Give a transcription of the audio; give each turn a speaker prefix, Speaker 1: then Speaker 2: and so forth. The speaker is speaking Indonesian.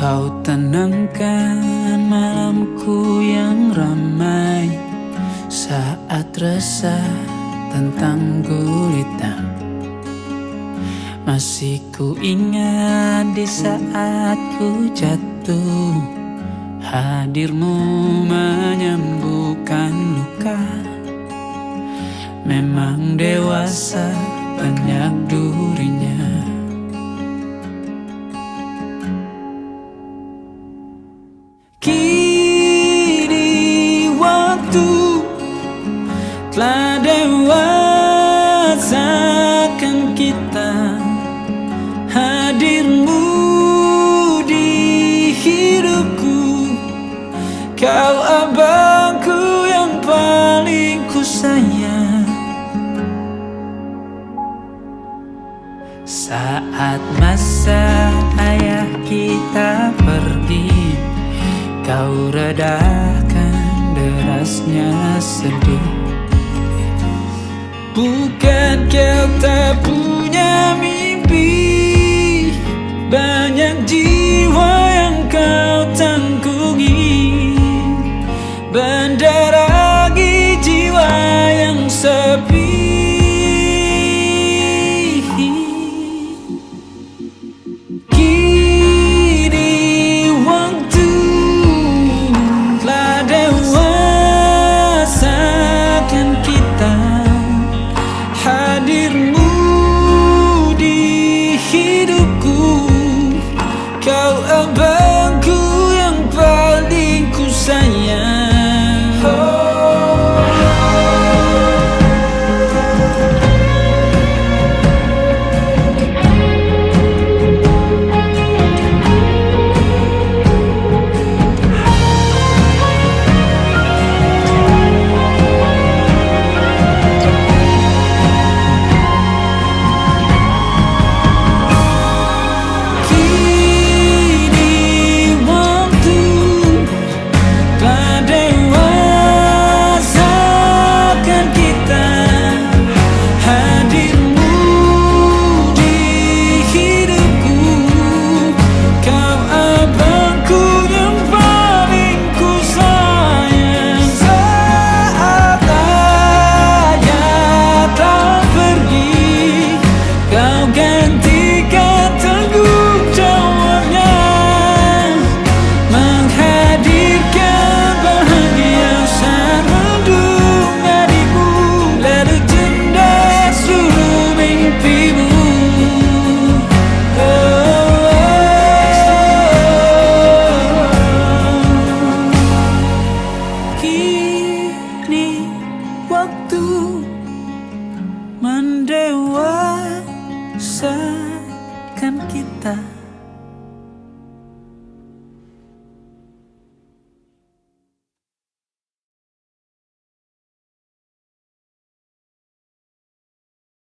Speaker 1: Kau tenangkan malamku yang ramai saat resah tentang gulita. Masih ku ingat di saat ku jatuh, hadirmu menyembuhkan luka. Memang dewasa banyak durinya. Kini waktu telah dewasakan kita. Hadirmu di hidupku, kau abangku yang paling ku sayang. Saat masa ayah kita pergi, kau redakan derasnya sedih. Bukan kau tak punya mimpi, banyak jiwa yang kau tanggungi, mendarangi jiwa yang sepi. Kini waktu telah dewasakan kita. Hadirmu di hidupku, kau abangku yang paling ku sayang. Waktu mendewasakan kita.